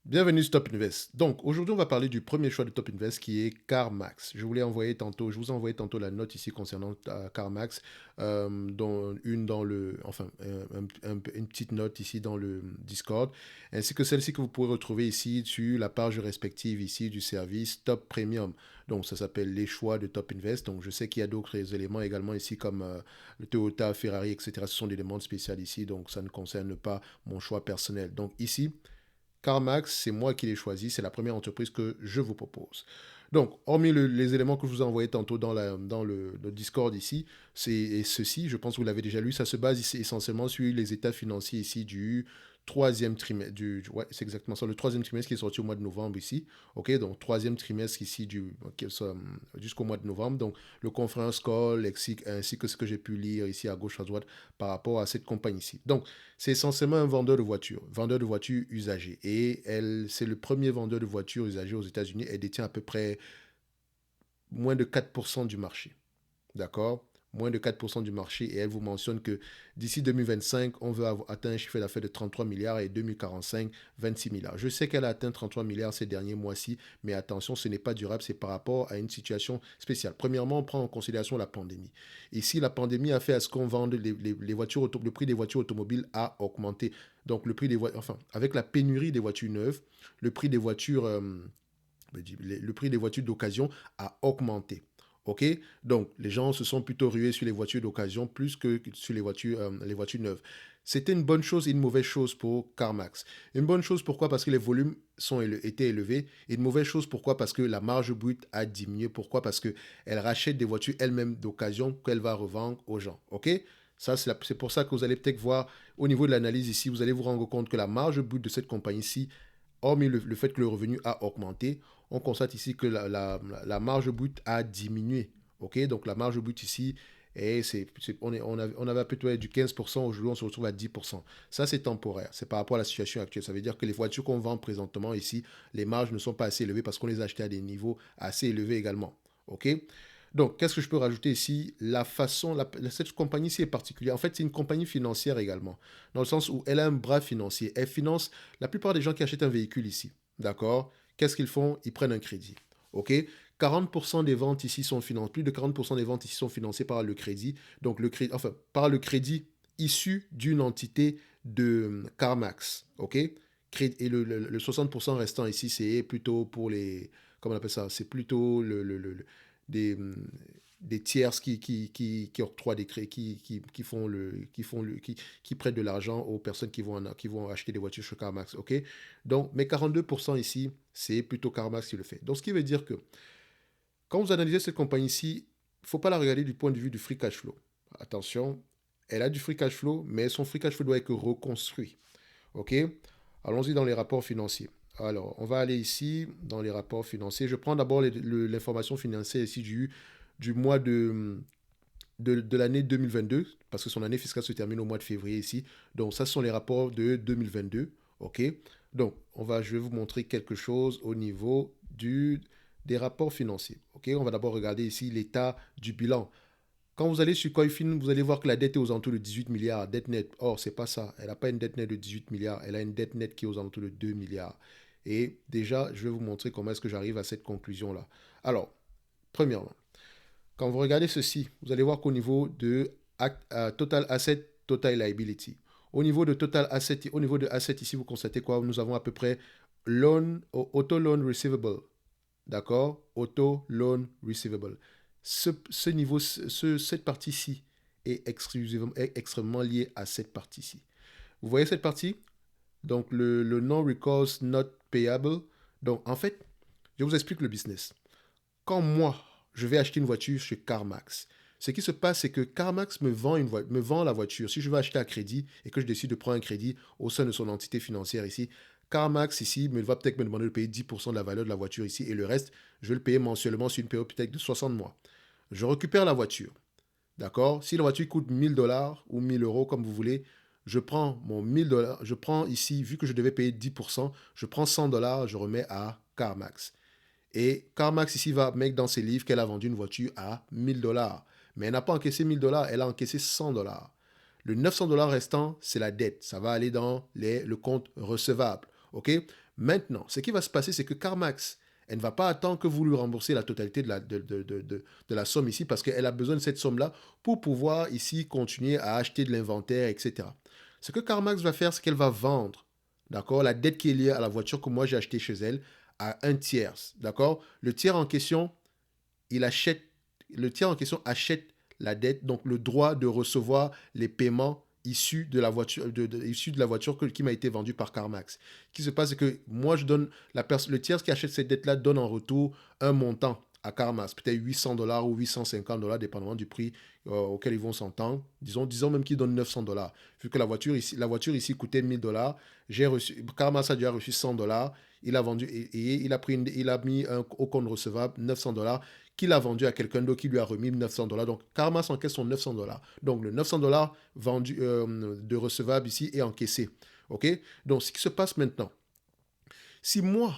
Bienvenue sur Top Invest. Donc, aujourd'hui, on va parler du premier choix de Top Invest qui est CarMax. Je vous ai envoyé tantôt la note ici concernant CarMax, dont une dans le, enfin, une petite note ici dans le Discord, ainsi que celle-ci que vous pourrez retrouver ici sur la page respective ici du service Top Premium. Donc, ça s'appelle les choix de Top Invest. Donc, je sais qu'il y a d'autres éléments également ici comme le Toyota, Ferrari, etc. Ce sont des demandes spéciales ici, donc ça ne concerne pas mon choix personnel. Donc, ici, CarMax, c'est moi qui l'ai choisi, c'est la première entreprise que je vous propose. Donc, hormis les éléments que je vous ai envoyés tantôt dans le Discord ici, c'est ceci, je pense que vous l'avez déjà lu, ça se base ici essentiellement sur les états financiers ici du troisième trimestre, ouais, c'est exactement ça, le troisième trimestre qui est sorti au mois de novembre ici, ok, donc troisième trimestre ici jusqu'au mois de novembre, donc le conference call ainsi que ce que j'ai pu lire ici à gauche à droite par rapport à cette compagnie ici. Donc, c'est essentiellement un vendeur de voitures usagées. Et c'est le premier vendeur de voitures usagées aux États-Unis. Elle détient à peu près moins de 4% du marché. D'accord? Moins de 4% du marché. Et elle vous mentionne que d'ici 2025, on veut atteindre un chiffre d'affaires de 33 milliards et 2045, 26 milliards. Je sais qu'elle a atteint 33 milliards ces derniers mois-ci, mais attention, ce n'est pas durable, c'est par rapport à une situation spéciale. Premièrement, on prend en considération la pandémie. Ici, la pandémie a fait à ce qu'on vende les voitures, le prix des voitures automobiles a augmenté. Donc, le prix des voitures, enfin, avec la pénurie des voitures neuves, le prix des voitures, le prix des voitures d'occasion a augmenté. Ok, donc les gens se sont plutôt rués sur les voitures d'occasion plus que sur les voitures neuves. C'était une bonne chose et une mauvaise chose pour CarMax. Une bonne chose pourquoi? Parce que les volumes étaient élevés. Et une mauvaise chose pourquoi? Parce que la marge brute a diminué. Pourquoi? Parce qu'elle rachète des voitures elle-même d'occasion qu'elle va revendre aux gens. Ok, ça, c'est pour ça que vous allez peut-être voir au niveau de l'analyse ici, vous allez vous rendre compte que la marge brute de cette compagnie-ci, hormis le fait que le revenu a augmenté, on constate ici que la marge brute a diminué. Ok, donc la marge brute ici, on avait plutôt du 15%, aujourd'hui on se retrouve à 10%. Ça, c'est temporaire, c'est par rapport à la situation actuelle. Ça veut dire que les voitures qu'on vend présentement ici, les marges ne sont pas assez élevées parce qu'on les a achetées à des niveaux assez élevés également. Ok, donc, qu'est-ce que je peux rajouter ici? Cette compagnie-ci est particulière. En fait, c'est une compagnie financière également, dans le sens où elle a un bras financier. Elle finance la plupart des gens qui achètent un véhicule ici. D'accord? Qu'est-ce qu'ils font? Ils prennent un crédit. OK? 40% des ventes ici sont financées, plus de 40% des ventes ici sont financées par le crédit. Donc, par le crédit issu d'une entité de CarMax. OK? Et le 60% restant ici, c'est plutôt pour les. Comment on appelle ça? C'est plutôt des, des tierces qui octroient des crédits, qui prêtent de l'argent aux personnes qui vont acheter des voitures chez CarMax. OK? Donc, mais 42% ici, c'est plutôt CarMax qui le fait. Donc, ce qui veut dire que quand vous analysez cette compagnie-ci, il ne faut pas la regarder du point de vue du free cash flow. Attention, elle a du free cash flow, mais son free cash flow doit être reconstruit. OK? Allons-y dans les rapports financiers. Alors, on va aller ici dans les rapports financiers. Je prends d'abord l'information financière ici du mois de l'année 2022, parce que son année fiscale se termine au mois de février ici. Donc, ça, ce sont les rapports de 2022. OK? Donc, je vais vous montrer quelque chose au niveau des rapports financiers. OK? On va d'abord regarder ici l'état du bilan. Quand vous allez sur Coifin, vous allez voir que la dette est aux alentours de 18 milliards, dette nette. Or, c'est pas ça. Elle n'a pas une dette nette de 18 milliards, elle a une dette nette qui est aux alentours de 2 milliards. Et déjà, je vais vous montrer comment est-ce que j'arrive à cette conclusion-là. Alors, premièrement, quand vous regardez ceci, vous allez voir qu'au niveau de Total Asset, Total Liability, au niveau de asset ici, vous constatez quoi? Nous avons à peu près auto loan receivable. D'accord? Auto loan receivable. Cette partie-ci est extrêmement liée à cette partie-ci. Vous voyez cette partie? Donc, le non-recourse not payable. Donc, en fait, je vous explique le business. Quand moi, je vais acheter une voiture chez CarMax, ce qui se passe, c'est que CarMax me vend la voiture. Si je veux acheter à crédit et que je décide de prendre un crédit au sein de son entité financière ici, CarMax ici va peut-être me demander de payer 10% de la valeur de la voiture ici et le reste, je vais le payer mensuellement sur une période peut-être de 60 mois. Je récupère la voiture. D'accord? Si la voiture coûte 1000 $ ou 1000 € comme vous voulez, je prends mon 1000 $, je prends ici, vu que je devais payer 10%, je prends 100 $, je remets à CarMax. Et CarMax ici va mettre dans ses livres qu'elle a vendu une voiture à 1000 $. Mais elle n'a pas encaissé 1000 $, elle a encaissé 100 $. Le 900 $ restant, c'est la dette. Ça va aller dans le compte recevable. OK? Maintenant, ce qui va se passer, c'est que CarMax, elle ne va pas attendre que vous lui remboursez la totalité de la somme ici parce qu'elle a besoin de cette somme-là pour pouvoir ici continuer à acheter de l'inventaire, etc. Ce que CarMax va faire, c'est qu'elle va vendre, d'accord, la dette qui est liée à la voiture que moi j'ai achetée chez elle à un tiers, d'accord. Le tiers en question, le tiers en question achète la dette, donc le droit de recevoir les paiements issus de la voiture, qui m'a été vendue par CarMax. Ce qui se passe, c'est que moi, je donne le tiers qui achète cette dette-là donne en retour un montant à CarMax, peut-être $800 ou $850, dépendamment du prix auquel ils vont s'entendre. Disons même qu'ils donnent $900. Vu que la voiture ici coûtait $1000, CarMax a déjà reçu $100. Il a vendu et il a mis au compte recevable $900 qu'il a vendu à quelqu'un d'autre qui lui a remis $900. Donc, Karma s'encaisse son $900. Donc, le $900 vendu de recevable ici est encaissé. OK? Donc, ce qui se passe maintenant, si moi,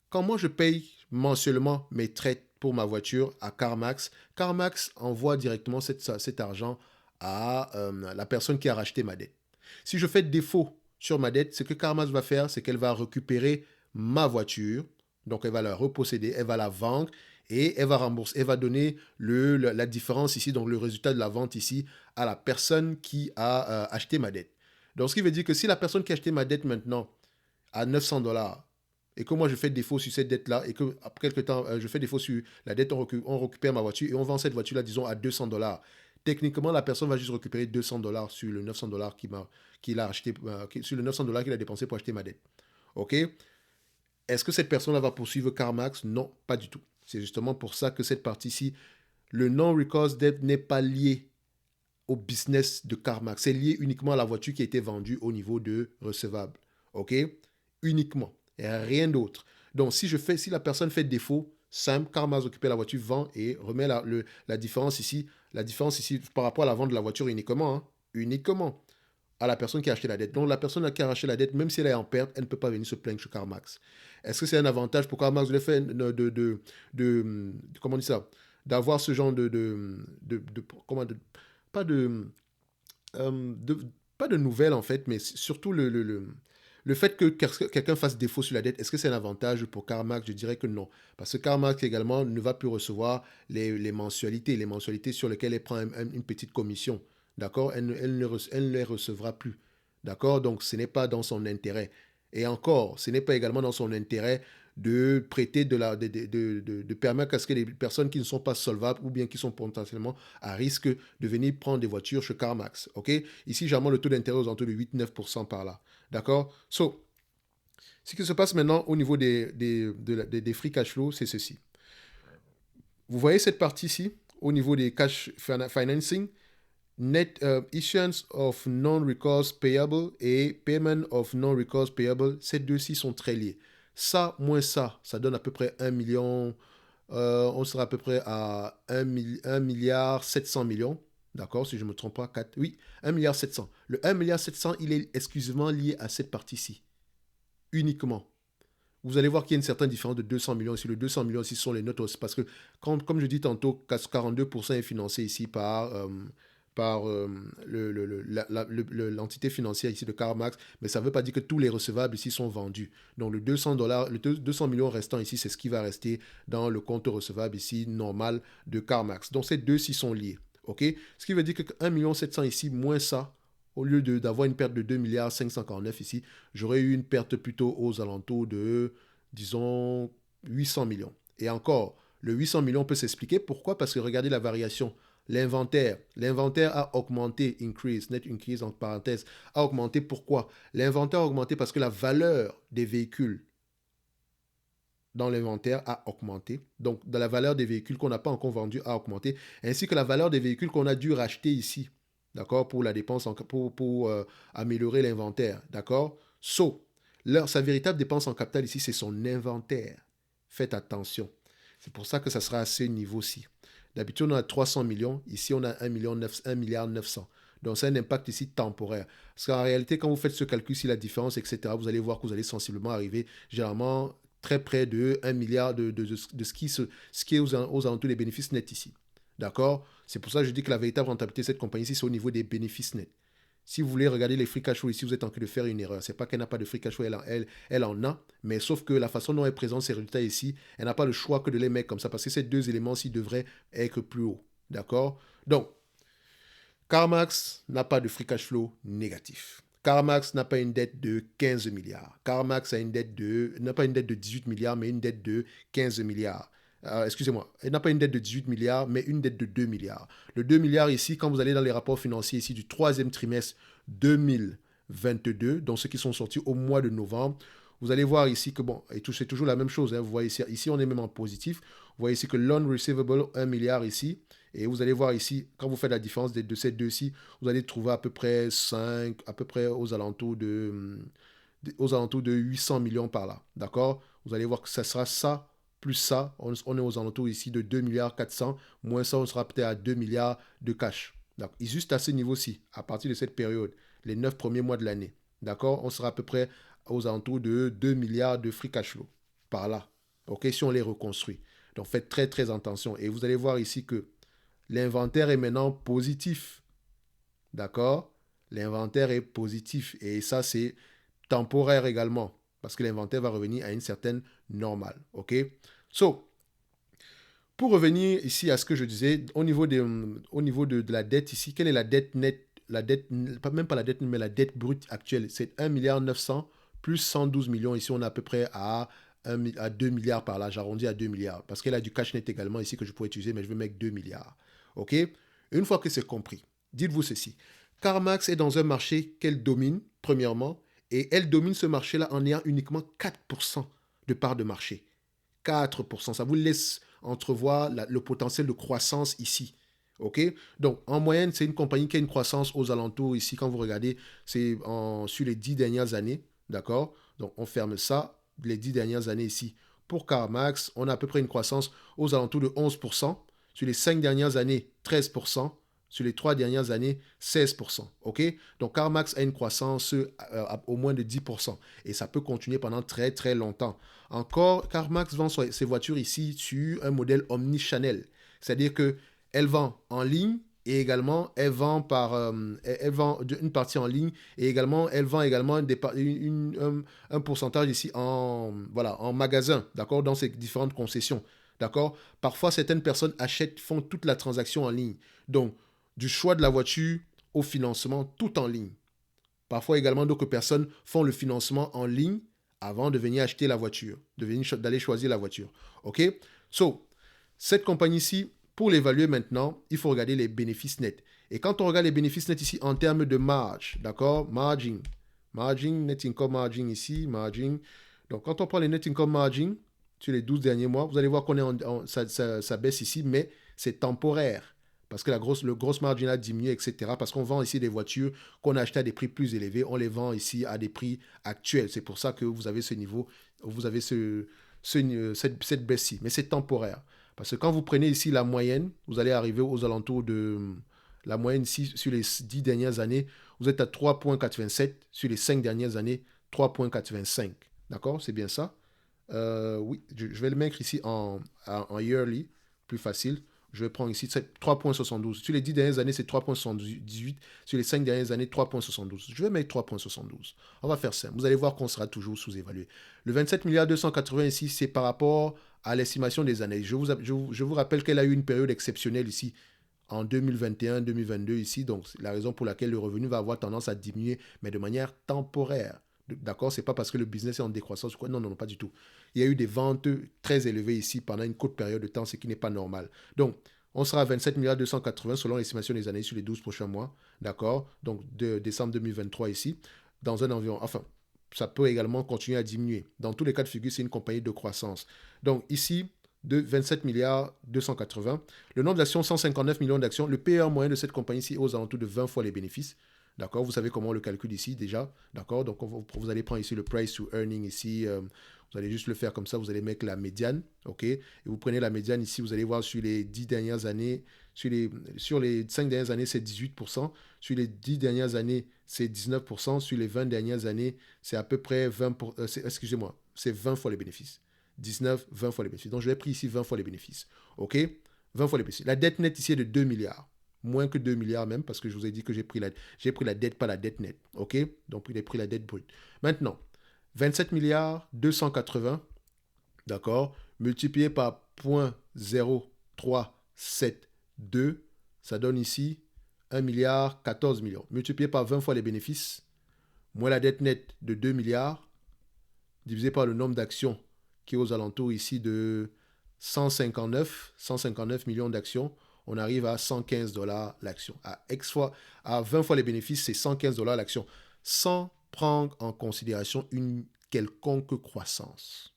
quand moi je paye mensuellement mes traites pour ma voiture à CarMax, CarMax envoie directement cet argent à la personne qui a racheté ma dette. Si je fais défaut sur ma dette, ce que CarMax va faire, c'est qu'elle va récupérer ma voiture, donc elle va la reposséder, elle va la vendre et elle va rembourser, elle va donner la différence ici, donc le résultat de la vente ici, à la personne qui a acheté ma dette. Donc ce qui veut dire que si la personne qui a acheté ma dette maintenant à $900 et que moi je fais défaut sur cette dette-là et que après quelques temps je fais défaut sur la dette, on récupère ma voiture et on vend cette voiture-là, disons, à $200. Techniquement, la personne va juste récupérer $200 sur le $900 qu'il a acheté, sur le $900 qu'il a dépensé pour acheter ma dette. OK? Est-ce que cette personne-là va poursuivre CarMax? Non, pas du tout. C'est justement pour ça que cette partie-ci, le non-recourse debt n'est pas lié au business de CarMax. C'est lié uniquement à la voiture qui a été vendue au niveau de recevable. OK? Uniquement. Et rien d'autre. Donc, si la personne fait défaut, simple, CarMax récupère la voiture, vend et remet la différence ici. La différence ici par rapport à la vente de la voiture uniquement. Hein, uniquement à la personne qui a acheté la dette. Donc, la personne qui a acheté la dette, même si elle est en perte, elle ne peut pas venir se plaindre chez CarMax. Est-ce que c'est un avantage pour CarMax de faire comment on dit ça, d'avoir ce genre pas de, de, pas de nouvelles en fait, mais surtout le fait que quelqu'un fasse défaut sur la dette, est-ce que c'est un avantage pour CarMax? Je dirais que non. Parce que CarMax également ne va plus recevoir les mensualités sur lesquelles elle prend une petite commission. D'accord? Elle ne les recevra plus. D'accord? Donc ce n'est pas dans son intérêt. Et encore, ce n'est pas également dans son intérêt de prêter de permettre à ce que les personnes qui ne sont pas solvables ou bien qui sont potentiellement à risque de venir prendre des voitures chez CarMax. OK? Ici, généralement, le taux d'intérêt aux alentours de 8-9% par là. D'accord? So, ce qui se passe maintenant au niveau des free cash flow, c'est ceci. Vous voyez cette partie-ci, au niveau des cash financing, net issuance of non-recourse payable et payment of non-recourse payable, ces deux-ci sont très liés. Ça, moins ça donne à peu près 1 million, on sera à peu près à 1 milliard 700 millions. D'accord, si je ne me trompe pas, 4, oui, 1 milliard 700. Le 1 milliard 700, il est exclusivement lié à cette partie-ci, uniquement. Vous allez voir qu'il y a une certaine différence de 200 millions ici. Le 200 millions ici sont les notes, parce que, comme je dis tantôt, 42% est financé ici par l'entité financière ici de CarMax, mais ça ne veut pas dire que tous les recevables ici sont vendus. Donc le $200, 200 millions restant ici, c'est ce qui va rester dans le compte recevable ici normal de CarMax. Donc ces deux-ci sont liés. OK? Ce qui veut dire que 1 700 000 ici, moins ça, au lieu d'avoir une perte de 2 milliards 549 ici, j'aurais eu une perte plutôt aux alentours de, disons, 800 millions. Et encore, le 800 millions peut s'expliquer. Pourquoi? Parce que regardez la variation. L'inventaire a augmenté, net increase en parenthèse, a augmenté. Pourquoi? L'inventaire a augmenté parce que la valeur des véhicules dans l'inventaire a augmenté. Donc, dans la valeur des véhicules qu'on n'a pas encore vendus a augmenté, ainsi que la valeur des véhicules qu'on a dû racheter ici, d'accord, pour la dépense, pour améliorer l'inventaire, d'accord. Sa véritable dépense en capital ici, c'est son inventaire. Faites attention. C'est pour ça que ça sera à ce niveau-ci. D'habitude, on a 300 millions. Ici, on a 1 milliard 900. Donc, c'est un impact ici temporaire. Parce qu'en réalité, quand vous faites ce calcul, si la différence, etc., vous allez voir que vous allez sensiblement arriver, généralement, très près de 1 milliard de ce qui est aux alentours des bénéfices nets ici. D'accord? C'est pour ça que je dis que la véritable rentabilité de cette compagnie ici, c'est au niveau des bénéfices nets. Si vous voulez regarder les free cash flow ici, vous êtes en train de faire une erreur. C'est pas qu'elle n'a pas de free cash flow, elle en a, mais sauf que la façon dont elle présente ses résultats ici, elle n'a pas le choix que de les mettre comme ça, parce que ces deux éléments-ci devraient être plus hauts. D'accord? Donc, CarMax n'a pas de free cash flow négatif. CarMax n'a pas une dette de 15 milliards. CarMax n'a pas une dette de 18 milliards, mais une dette de 15 milliards. Excusez-moi, elle n'a pas une dette de 18 milliards, mais une dette de 2 milliards. Le 2 milliards ici, quand vous allez dans les rapports financiers ici du troisième trimestre 2022, donc ceux qui sont sortis au mois de novembre, vous allez voir ici que, bon, et c'est toujours la même chose, hein, vous voyez ici, on est même en positif. Vous voyez ici que loan receivable, 1 milliard ici. Et vous allez voir ici, quand vous faites la différence de ces deux-ci, vous allez trouver à peu près 5, à peu près aux alentours de 800 millions par là. D'accord? Vous allez voir que ça sera ça, plus ça. On est aux alentours ici de 2 milliards 400. Moins ça, on sera peut-être à 2 milliards de cash. Donc, juste à ce niveau-ci, à partir de cette période, les 9 premiers mois de l'année. D'accord? On sera à peu près aux alentours de 2 milliards de free cash flow. Par là. OK? Si on les reconstruit. Donc, faites très, très attention. Et vous allez voir ici que l'inventaire est maintenant positif. D'accord? L'inventaire est positif. Et ça, c'est temporaire également. Parce que l'inventaire va revenir à une certaine normale. OK? So, pour revenir ici à ce que je disais, au niveau de la dette ici, quelle est la dette nette? La dette, même pas la dette, mais la dette brute actuelle. C'est 1,9 milliard plus 112 millions. Ici, on est à peu près à 2 milliards par là. J'arrondis à 2 milliards. Parce qu'elle a du cash net également ici que je pourrais utiliser, mais je vais mettre 2 milliards. OK? Une fois que c'est compris, dites-vous ceci. CarMax est dans un marché qu'elle domine, premièrement, et elle domine ce marché-là en ayant uniquement 4% de part de marché. 4%. Ça vous laisse entrevoir le potentiel de croissance ici. OK? Donc, en moyenne, c'est une compagnie qui a une croissance aux alentours ici. Quand vous regardez, c'est sur les 10 dernières années. D'accord? Donc, on ferme ça. Les 10 dernières années ici. Pour CarMax, on a à peu près une croissance aux alentours de 11%. Sur les 5 dernières années, 13%. Sur les 3 dernières années, 16%. OK? Donc, CarMax a une croissance au moins de 10%. Et ça peut continuer pendant très, très longtemps. Encore, CarMax vend ses voitures ici sur un modèle omnichannel. C'est-à-dire qu'elle vend en ligne et également elle vend elle vend une partie en ligne et également elle vend également un pourcentage ici en magasin, d'accord, dans ces différentes concessions. D'accord? Parfois, certaines personnes font toute la transaction en ligne. Donc, du choix de la voiture au financement, tout en ligne. Parfois également, d'autres personnes font le financement en ligne avant de venir acheter la voiture, d'aller choisir la voiture. OK? So, cette compagnie-ci, pour l'évaluer maintenant, il faut regarder les bénéfices nets. Et quand on regarde les bénéfices nets ici en termes de marge, d'accord? Margin, net income margin ici, margin. Donc, quand on prend les net income margin sur les 12 derniers mois, vous allez voir qu'on est ça baisse ici, mais c'est temporaire. Parce que le grosse margin a diminué, etc. Parce qu'on vend ici des voitures qu'on a achetées à des prix plus élevés. On les vend ici à des prix actuels. C'est pour ça que vous avez ce niveau, vous avez cette baisse-ci. Mais c'est temporaire. Parce que quand vous prenez ici la moyenne, vous allez arriver aux alentours de la moyenne ici sur les 10 dernières années. Vous êtes à 3,87. Sur les 5 dernières années, 3,85. D'accord? C'est bien ça? Oui, je vais le mettre ici en yearly, plus facile. Je vais prendre ici 3,72. Sur les 10 dernières années, c'est 3,78. Sur les 5 dernières années, 3,72. Je vais mettre 3,72. On va faire simple. Vous allez voir qu'on sera toujours sous-évalué. Le 27 milliards 280 ici, c'est par rapport à l'estimation des années. Je vous rappelle qu'elle a eu une période exceptionnelle ici en 2021-2022 ici. Donc, la raison pour laquelle le revenu va avoir tendance à diminuer, mais de manière temporaire. D'accord? C'est pas parce que le business est en décroissance ou quoi. Non, non, non, pas du tout. Il y a eu des ventes très élevées ici pendant une courte période de temps, ce qui n'est pas normal. Donc, on sera à 27 milliards 280 selon l'estimation des années sur les 12 prochains mois. D'accord? Donc, de décembre 2023 ici, dans un environnement. Enfin, ça peut également continuer à diminuer. Dans tous les cas de figure, c'est une compagnie de croissance. Donc, ici, de 27 milliards 280. Le nombre d'actions, 159 millions d'actions. Le PER moyen de cette compagnie-ci est aux alentours de 20 fois les bénéfices. D'accord? Vous savez comment on le calcule ici déjà. D'accord? Donc, vous allez prendre ici le price to earning ici. Vous allez juste le faire comme ça. Vous allez mettre la médiane. OK? Et vous prenez la médiane ici. Vous allez voir sur les 10 dernières années. Sur les 5 dernières années, c'est 18%. Sur les 10 dernières années, c'est 19%. Sur les 20 dernières années, c'est à peu près 20%. Excusez-moi, c'est 20 fois les bénéfices. 19, 20 fois les bénéfices. Donc, je vais pris ici 20 fois les bénéfices. OK? 20 fois les bénéfices. La dette nette ici est de 2 milliards. moins que 2 milliards même, parce que je vous ai dit que j'ai pris la dette, pas la dette nette. OK? Donc, il a pris la dette brute. Maintenant, 27 milliards 280, d'accord, multiplié par 0.0372, ça donne ici 1 milliard 14 millions. Multiplié par 20 fois les bénéfices, moins la dette nette de 2 milliards, divisé par le nombre d'actions qui est aux alentours ici de 159 millions d'actions, on arrive à 115 dollars l'action. À 20 fois les bénéfices, c'est 115 dollars l'action, sans prendre en considération une quelconque croissance.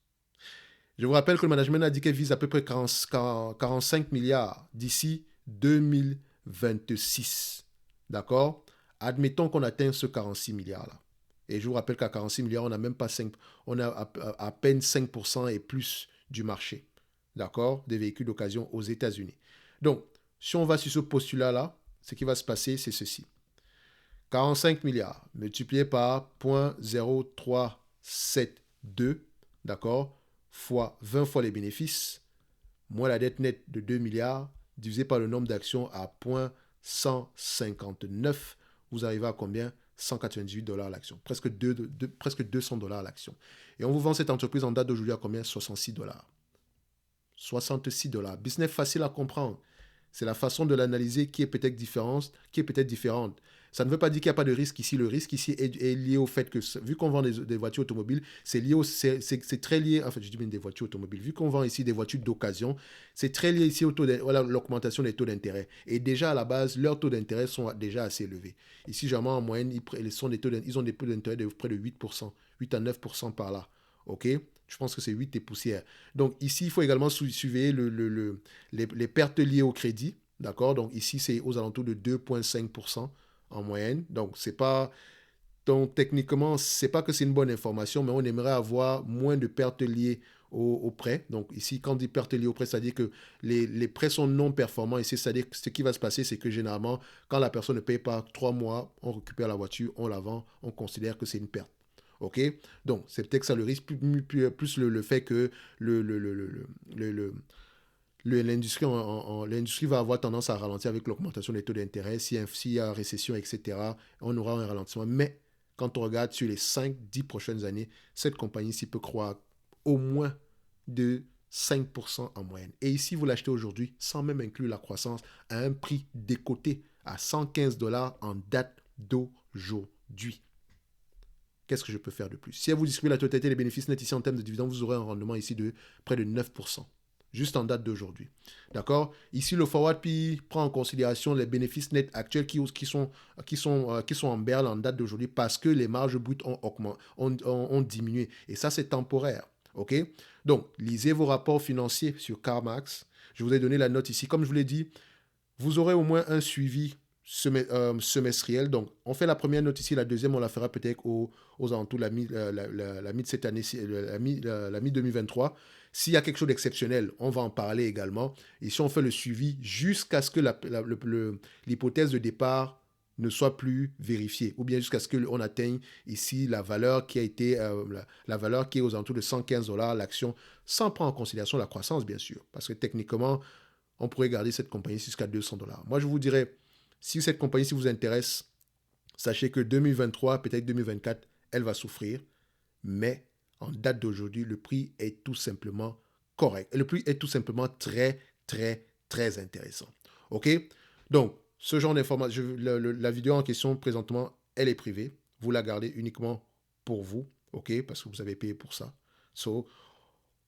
Je vous rappelle que le management a dit qu'elle vise à peu près 45 milliards d'ici 2026. D'accord? Admettons qu'on atteigne ce 46 milliards-là. Et je vous rappelle qu'à 46 milliards, on a même pas 5, on a à peine 5% et plus du marché. D'accord? Des véhicules d'occasion aux États-Unis. Donc, si on va sur ce postulat-là, ce qui va se passer, c'est ceci. 45 milliards multiplié par 0.0372, d'accord, fois 20 fois les bénéfices, moins la dette nette de 2 milliards, divisé par le nombre d'actions à 0.159, vous arrivez à combien? 198 dollars l'action, presque 200 dollars l'action. Et on vous vend cette entreprise en date d'aujourd'hui à combien? 66 dollars. 66 dollars. Business facile à comprendre. C'est la façon de l'analyser qui est peut-être différente, Ça ne veut pas dire qu'il n'y a pas de risque ici. Le risque ici est lié au fait que, vu qu'on vend des voitures automobiles, c'est très lié, en fait, je dis bien des voitures automobiles. Vu qu'on vend ici des voitures d'occasion, c'est très lié ici au l'augmentation des taux d'intérêt. Et déjà, à la base, leurs taux d'intérêt sont déjà assez élevés. Ici, généralement, en moyenne, ils ont des taux d'intérêt de près de 8%, 8 à 9% par là. OK? Je pense que c'est 8 et poussières. Donc ici, il faut également surveiller les pertes liées au crédit. D'accord? Donc ici, c'est aux alentours de 2,5% en moyenne. Donc techniquement, c'est pas que c'est une bonne information, mais on aimerait avoir moins de pertes liées au prêt. Donc ici, quand on dit pertes liées au prêt, c'est-à-dire que les prêts sont non performants. Ici, c'est-à-dire que ce qui va se passer, c'est que généralement, quand la personne ne paye pas 3 mois, on récupère la voiture, on la vend, on considère que c'est une perte. OK? Donc, c'est peut-être ça le risque, plus le fait que l'industrie va avoir tendance à ralentir avec l'augmentation des taux d'intérêt. S'il y a récession, etc., on aura un ralentissement. Mais quand on regarde sur les 5-10 prochaines années, cette compagnie-ci peut croître au moins de 5% en moyenne. Et ici, vous l'achetez aujourd'hui sans même inclure la croissance à un prix décoté à 115 dollars en date d'aujourd'hui. Qu'est-ce que je peux faire de plus? Si elle vous distribue la totalité des bénéfices nets ici en termes de dividendes, vous aurez un rendement ici de près de 9%, juste en date d'aujourd'hui. D'accord? Ici, le forward PE prend en considération les bénéfices nets actuels qui sont en berle en date d'aujourd'hui parce que les marges brutes ont diminué. Et ça, c'est temporaire. OK? Donc, lisez vos rapports financiers sur CarMax. Je vous ai donné la note ici. Comme je vous l'ai dit, vous aurez au moins un suivi semestriel. Donc, on fait la première note ici, la deuxième, on la fera peut-être aux alentours de la mi de cette année, la mi 2023. S'il y a quelque chose d'exceptionnel, on va en parler également. Ici, on fait le suivi jusqu'à ce que l'hypothèse de départ ne soit plus vérifiée, ou bien jusqu'à ce qu'on atteigne ici la valeur qui a été la valeur qui est aux alentours de 115 dollars l'action, sans prendre en considération la croissance, bien sûr, parce que techniquement, on pourrait garder cette compagnie jusqu'à 200 dollars. Moi, je vous dirais, si cette compagnie vous intéresse, sachez que 2023, peut-être 2024, elle va souffrir, mais en date d'aujourd'hui, le prix est tout simplement correct. Le prix est tout simplement très, très, très intéressant. OK? Donc, ce genre d'information, la vidéo en question, présentement, elle est privée. Vous la gardez uniquement pour vous, OK? Parce que vous avez payé pour ça.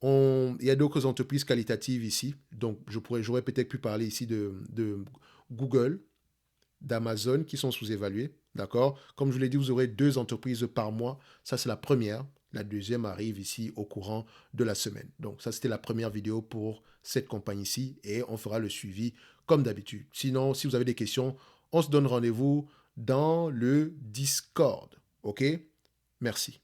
Il y a d'autres entreprises qualitatives ici. Donc, j'aurais peut-être pu parler ici de Google, d'Amazon qui sont sous-évalués. D'accord? Comme je vous l'ai dit, vous aurez 2 entreprises par mois. Ça, c'est la première. La deuxième arrive ici au courant de la semaine. Donc, ça, c'était la première vidéo pour cette compagnie-ci et on fera le suivi comme d'habitude. Sinon, si vous avez des questions, on se donne rendez-vous dans le Discord. OK? Merci.